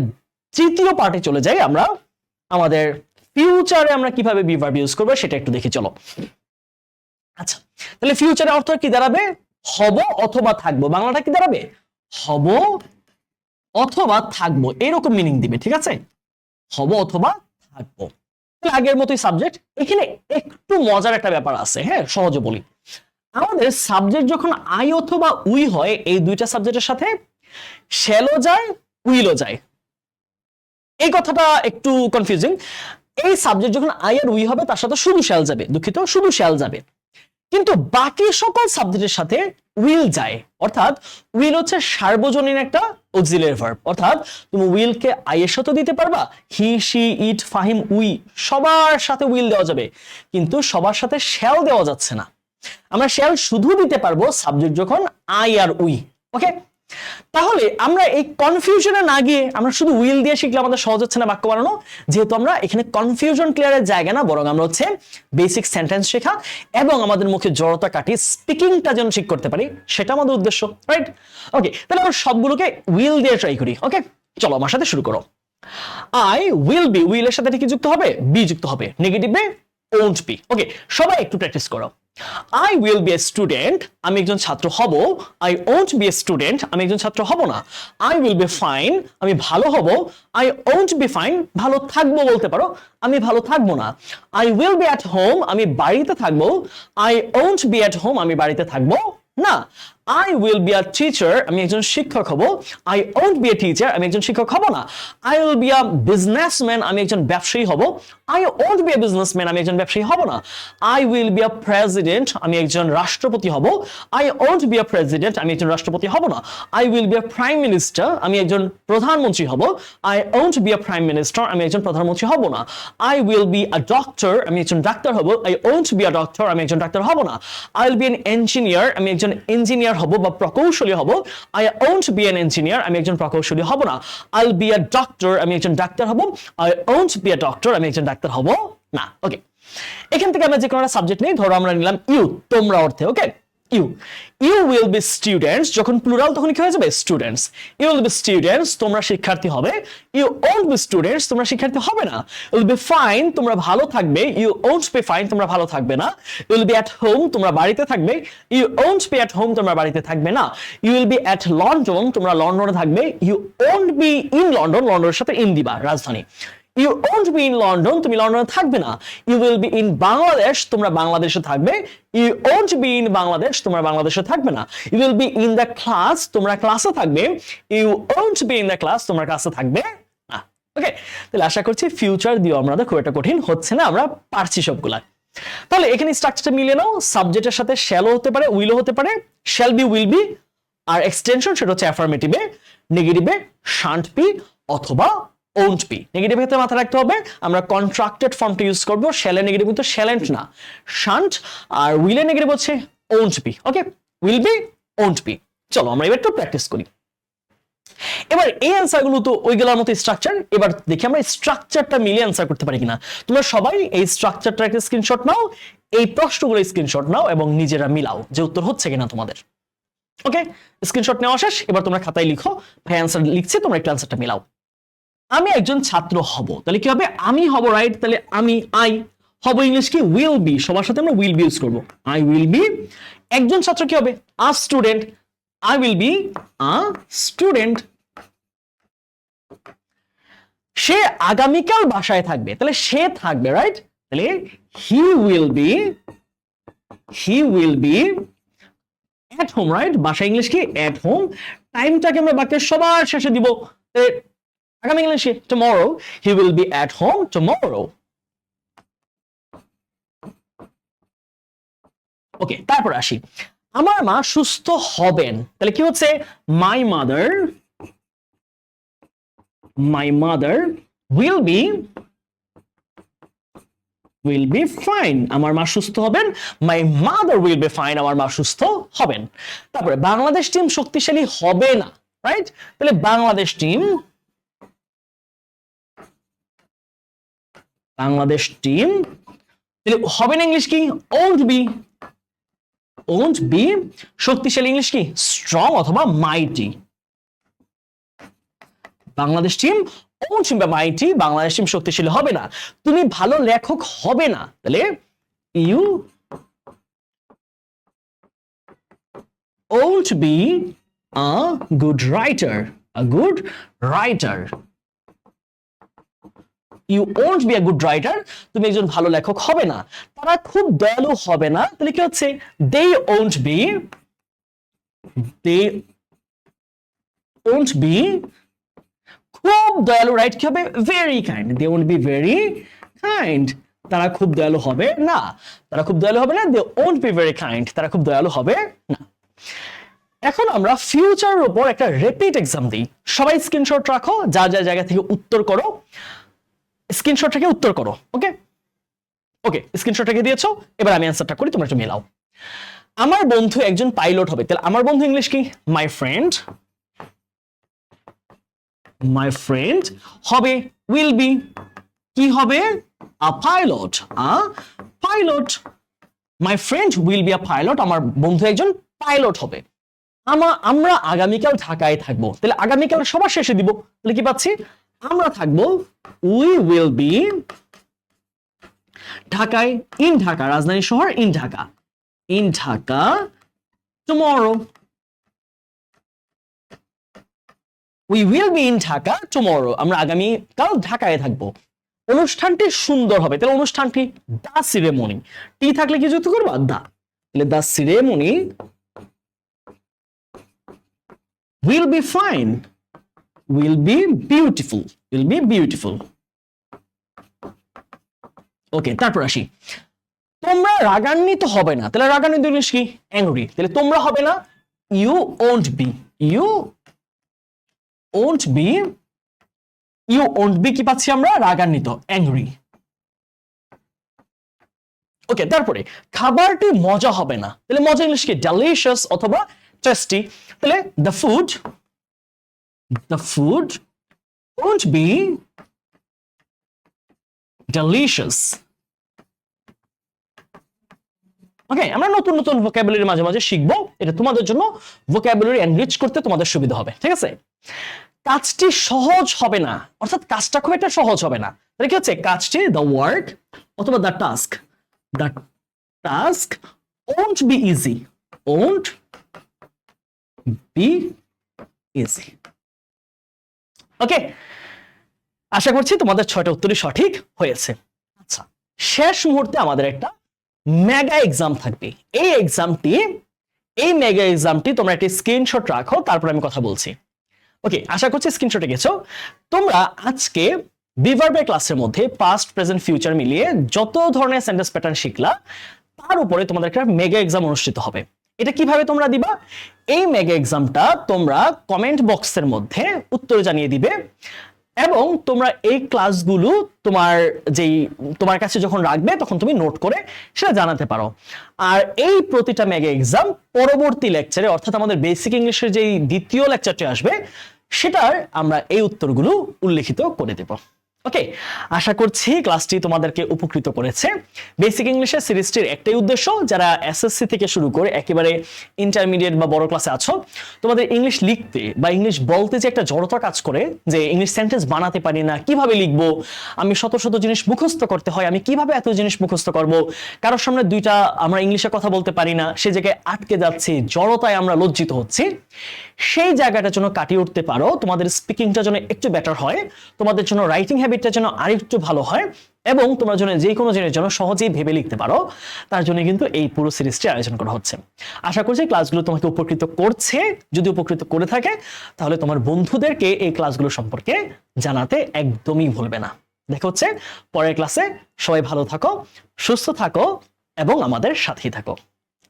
তৃতীয় পার্টে চলে যাই, আমরা আমাদের ফিউচারে আমরা কিভাবে বি ভার্ব ইউজ করব সেটা একটু দেখে চলো। আচ্ছা, তাহলে ফিউচারে অর্থ কি দাঁড়াবে, হব অথবা থাকবো, বাংলাটা কি দাঁড়াবে হব অথবা থাকবো, এরকম মিনিং দিবে, ঠিক আছে, হব অথবা থাকবো। তাহলে আগের মতোই সাবজেক্ট, এখানে একটু মজার একটা ব্যাপার আছে, হ্যাঁ সহজে বলি। আমাদের সাবজেক্ট যখন আই অথবা উই হয়, এই দুইটা সাবজেক্টের সাথে শ্যালও যায় উইলও যায়, এই কথাটা একটু কনফিউজিং। এই সাবজেক্ট যখন আই আর উই হবে তার সাথে শুধু শ্যাল যাবে, দুঃখিত শুধু শ্যাল যাবে, কিন্তু বাকি সকল সাবজেক্টের সাথে উইল যায়, অর্থাৎ উইল হচ্ছে সার্বজনীন একটা অক্সিলিয়ারি ভার্ব, অর্থাৎ তুমি উইলকে আই এর সাথে দিতে পারবা, he she it Fahim we সবার সাথে উইল দেওয়া যাবে, কিন্তু সবার সাথে শ্যাল দেওয়া যাচ্ছে না। আমরা শ্যাল শুধু দিতে পারবো সাবজেক্ট যখন আই আর উই, ওকে। তাহলে আমরা এই কনফিউশনে না গিয়ে আমরা শুধু উইল দিয়ে শিখলে আমাদের সহজ হচ্ছে না বাক্য বানানো, যেহেতু আমরা এখানে কনফিউশন ক্লিয়ারের জায়গা না, বরং আমরা হচ্ছে বেসিক সেন্টেন্স শেখা এবং আমাদের মুখে জড়তা কাটিয়ে স্পিকিংটা যেন ঠিক করতে পারি, সেটা আমাদের উদ্দেশ্য, রাইট? ওকে, তাহলে আমরা সবগুলোকে উইল দিয়ে ট্রাই করি। ওকে, চলো আমার সাথে শুরু করো। আই উইল বি, উইলের সাথে কি যুক্ত হবে, বি যুক্ত হবে, নেগেটিভে ওন্ট বি। ওকে, সবাই একটু প্র্যাকটিস করো। I will be a student, আমি একজন ছাত্র হব। I won't be a student, আমি একজন ছাত্র হব না। I will be fine, আমি ভালো হব। I won't be fine, ভালো থাকবো বলতে পারো, আমি ভালো থাকবো না। I will be at home, আমি বাড়িতে থাকবো। I won't be at home, আমি বাড়িতে থাকবো না। I will be a teacher, আমি একজন শিক্ষক হব। I won't be a teacher, আমি একজন শিক্ষক হব না। I will be a businessman, আমি একজন ব্যবসায়ী হব। I won't be a businessman, আমি একজন ব্যবসায়ী হব না। I will be a president, আমি একজন রাষ্ট্রপতি হব। I won't be a president, আমি একজন রাষ্ট্রপতি হব না। I will be a prime minister, আমি একজন প্রধানমন্ত্রী হব। I won't be a prime minister, আমি একজন প্রধানমন্ত্রী হব না। I will be a doctor, আমি একজন ডাক্তার হব। I won't be a doctor, আমি একজন ডাক্তার হব না। I'll be an engineer, আমি একজন ইঞ্জিনিয়ার হব বা প্রকৌশলী হব। I won't be an engineer, আমি একজন প্রকৌশলী হব না। I'll be a doctor, আমি একজন ডাক্তার হব। I won't be a doctor, আমি একজন ডাক্তার হব না। ওকে, এখান থেকে আমরা যে কোনো একটা সাবজেক্ট নেই, ধরো আমরা নিলাম ইউ, তোমরা অর্থে। Okay, you will be students, যখন প্লুরাল তখন কি হয়ে যাবে students. You will be students, তোমরা শিক্ষার্থী হবে। ইউ ওন্ট বি স্টুডেন্টস, তোমরা শিক্ষার্থী হবে না। ইউ উইল বি ফাইন, তোমরা ভালো থাকবে। ইউ ওন্ট বি ফাইন, তোমরা ভালো থাকবে না। You will be at home, তোমরা বাড়িতে থাকবে। You won't be at home, তোমরা বাড়িতে থাকবে না। You will be at London, তোমরা লন্ডনে থাকবে। You won't be in London, লন্ডনের সাথে ইন দিবা, রাজধানী। You won't be in London, তুমি লন্ডনে থাকবে না। You will be in Bangladesh, তোমরা বাংলাদেশে থাকবে। You won't be in Bangladesh, তোমরা বাংলাদেশে থাকবে না। You will be in the class, তোমরা ক্লাসে থাকবে। You won't be in the class, তোমরা ক্লাসে থাকবে না। ওকে, তাহলে আশা করছি ফিউচার দিও আমাদের খুব একটা কঠিন হচ্ছে না, আমরা পারছি সবগুলা। তাহলে এখানে স্ট্রাকচারটা মিলিয়ে নাও, সাবজেক্টের সাথে শ্যালও হতে পারে, উইলও হতে পারে। শ্যাল বি, উইল বি, আর এক্সটেনশন সেটা হচ্ছে অ্যাফার্মেটিভে, নেগেটিভে শান্ট বি অথবা won't be। নেগেটিভ ক্ষেত্রে মাথায় রাখতে হবে আমরা কন্ট্রাক্টেড ফর্মটা ইউজ করব। শ্যালের নেগেটিভ কিন্তু শ্যালেন্ট না, শান্ট, আর উইলের নেগেটিভ হচ্ছে won't be। Okay, will be, won't be। চলো আমরা এবার একটু প্র্যাকটিস করি। এবার এই অ্যান্সারগুলো তো ওইগুলোর মতো স্ট্রাকচার, এবার দেখি আমরা স্ট্রাকচারটা মিলিয়ে অ্যান্সার করতে পারি কিনা। তোমরা সবাই এই স্ট্রাকচারটা একটা স্ক্রিনশট নাও, এই প্রশ্নগুলো স্ক্রিনশট নাও এবং নিজেরা মিলাও যে উত্তর হচ্ছে কিনা তোমাদের। ওকে, স্ক্রিনশট নেওয়া শেষ, এবার তোমরা খাতায় লিখো, ভাই অ্যান্সার লিখছি, তোমরা একটু অ্যান্সারটা মিলাও। আমি একজন ছাত্র হব, তাহলে কি হবে আমি হব, রাইট? তাহলে আমি আই হব, ইংলিশ কি উইল বি, সবার সাথে আমরা উইল বি ইউজ করব। I will be. একজন ছাত্র কি হবে a student, I will be a student. সে আগামীকাল বাসায় থাকবে, তাহলে সে থাকবে, রাইট? তাহলে he will be at home, right? বাসায় ইংলিশ কি? At home. টাইমটাকে আমরা বাক্যের সবার শেষে দিব, আগামী ইংলিশে tomorrow, he will be at home tomorrow. Okay, তারপর আসি, আমার মা সুস্থ হবেন, তাহলে কি হচ্ছে? My mother will be fine, আমার মা সুস্থ হবেন। My mother will be fine, আমার মা সুস্থ হবেন। তারপরে বাংলাদেশ টিম শক্তিশালী হবে না, রাইট? তাহলে বাংলাদেশ টিম তাহলে হবে না ইংলিশ কি? Won't be. শক্তিশালী ইংলিশ কি? স্ট্রং অথবা mighty. Bangladesh team won't be mighty, Bangladesh team শক্তিশালী হবে না। তুমি ভালো লেখক হবে না, তাহলে you won't be a good writer. You won't be a good writer, তুমি একজন ভালো লেখক হবে না। তারা খুব দয়ালু হবে না, তাহলে কি হচ্ছে? দে ওন্ট বি খুব দয়ালু, রাইট? কি হবে? Very kind. They won't be very kind, তারা খুব দয়ালু হবে না। They won't be very kind, তারা খুব দয়ালু হবে না। এখন আমরা ফিউচারের উপর একটা রিপিট এক্সাম দিই। সবাই স্ক্রিনশট রাখো, যা যা জায়গা থেকে উত্তর করো, স্ক্রিনশট থেকে উত্তর করো। ওকে, স্ক্রিনশট রেখে দিয়েছো, এবার আমি অ্যান্সারটা করি, তোমরা একটু মেলাও। আমার বন্ধু একজন পাইলট হবে, তাহলে আমার বন্ধু ইংলিশ কি? মাই ফ্রেন্ড হবে উইল বি কি হবে? আ pilot. My friend will be a pilot, আমার বন্ধু একজন পাইলট হবে। আমরা আগামীকাল ঢাকায় থাকবো, তাহলে আগামীকাল সবার শেষে দিব, তাহলে কি পাচ্ছি? আমরা থাকবো উই উইল বি ঢাকায়, ইন ঢাকা, রাজধানী শহর, in Dhaka tomorrow. We will be in Dhaka tomorrow, আমরা আগামীকাল ঢাকায় থাকবো। অনুষ্ঠানটি সুন্দর হবে, তাহলে অনুষ্ঠানটি দা সিরেমনি, টি থাকলে কি যুক্ত করবা? দা, তাহলে দা সিরেমনি will be fine, will be beautiful. ওকে, তারপর আসি, তোমরা রাগান্বিত হবে না, তাহলে রাগান্বিত ইংলিশ কি? অ্যাংরি, তাহলে তোমরা হবে না, you won't be কি পাচ্ছি আমরা? রাগান্বিত, অ্যাংরি। ওকে, তারপরে খাবারটি মজা হবে না, তাহলে মজা ইংলিশ কি? ডেলিশিয়াস অথবা টেস্টি, তাহলে the food won't be delicious. ওকে, আমরা নতুন নতুন ভোকাবুলারি মাঝে মাঝে শিখবো, এটা তোমাদের জন্য ভোকাবুলারি এনরিচ করতে তোমাদের সুবিধা হবে, ঠিক আছে? কাজটি সহজ হবে না, অর্থাৎ কাজটা খুব একটা সহজ হবে না, তাহলে কি হচ্ছে? কাজটি the work অথবা the task won't be easy. ওকে, আশা করছি তোমাদের 6টা উত্তরই সঠিক হয়েছে। আচ্ছা, শেষ মুহূর্তে আমাদের একটা মেগা এক্সাম থাকবে। এই মেগা এক্সামটি তোমরা একটা স্ক্রিনশট রাখো, তারপর আমি কথা বলছি। ওকে, আশা করছি স্ক্রিনশটে গেছো। তোমরা আজকে বিভার্বের ক্লাসের মধ্যে পাস্ট, প্রেজেন্ট, ফিউচার মিলিয়ে যত ধরনের সেন্টেন্স প্যাটার্ন শিখলা, তার উপরে তোমাদের একটা মেগা এক্সাম অনুষ্ঠিত হবে। এটা কিভাবে তোমরা দিবা? এই মেগা এক্সামটা তোমরা কমেন্ট বক্সের মধ্যে উত্তর জানিয়ে দিবে, এবং তোমরা এই ক্লাসগুলো তোমার কাছে যখন রাখবে তখন তুমি নোট করে সেটা জানাতে পারো। আর এই প্রতিটা মেগা এক্সাম পরবর্তী লেকচারে, অর্থাৎ আমাদের বেসিক ইংলিশের যেই দ্বিতীয় লেকচারটি আসবে, সেটার আমরা এই উত্তরগুলো উল্লেখিত করে দেব। ওকে, আশা করছি ক্লাসটি তোমাদেরকে উপকৃত করেছে। বেসিক ইংলিশের সিরিজটির একটাই উদ্দেশ্য, যারা এসএসসি থেকে শুরু করে একেবারে ইন্টারমিডিয়েট বা বড় ক্লাসে আছো, তোমাদের ইংলিশ লিখতে বা ইংলিশ বলতে যে একটা জড়তা কাজ করে, যে ইংলিশ সেন্টেন্স বানাতে পারি না, কিভাবে লিখবো, আমি শত শত জিনিস মুখস্থ করতে হয়, আমি কিভাবে এত জিনিস মুখস্থ করব, কারোর সামনে দুইটা আমরা ইংলিশে কথা বলতে পারি না, সে জায়গায় আটকে যাচ্ছি, জড়তায় আমরা লজ্জিত হচ্ছি, সেই জায়গাটা যেন কাটিয়ে উঠতে পারো, তোমাদের স্পিকিংটা যেন একটু বেটার হয়, তোমাদের জন্য রাইটিং হ্যাবিটটা যেন আরেকটু ভালো হয়, এবং তোমরা যেন যে কোনো জিনিস যেন সহজেই ভেবে লিখতে পারো, তার জন্য কিন্তু এই পুরো সিরিজটি আয়োজন করা হচ্ছে। আশা করছি ক্লাসগুলো তোমাকে উপকৃত করছে। যদি উপকৃত করে থাকে, তাহলে তোমার বন্ধুদেরকে এই ক্লাসগুলো সম্পর্কে জানাতে একদমই ভুলবে না। দেখা হচ্ছে পরের ক্লাসে। সবাই ভালো থাকো, সুস্থ থাকো এবং আমাদের সাথেই থাকো।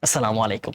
আসসালামু আলাইকুম।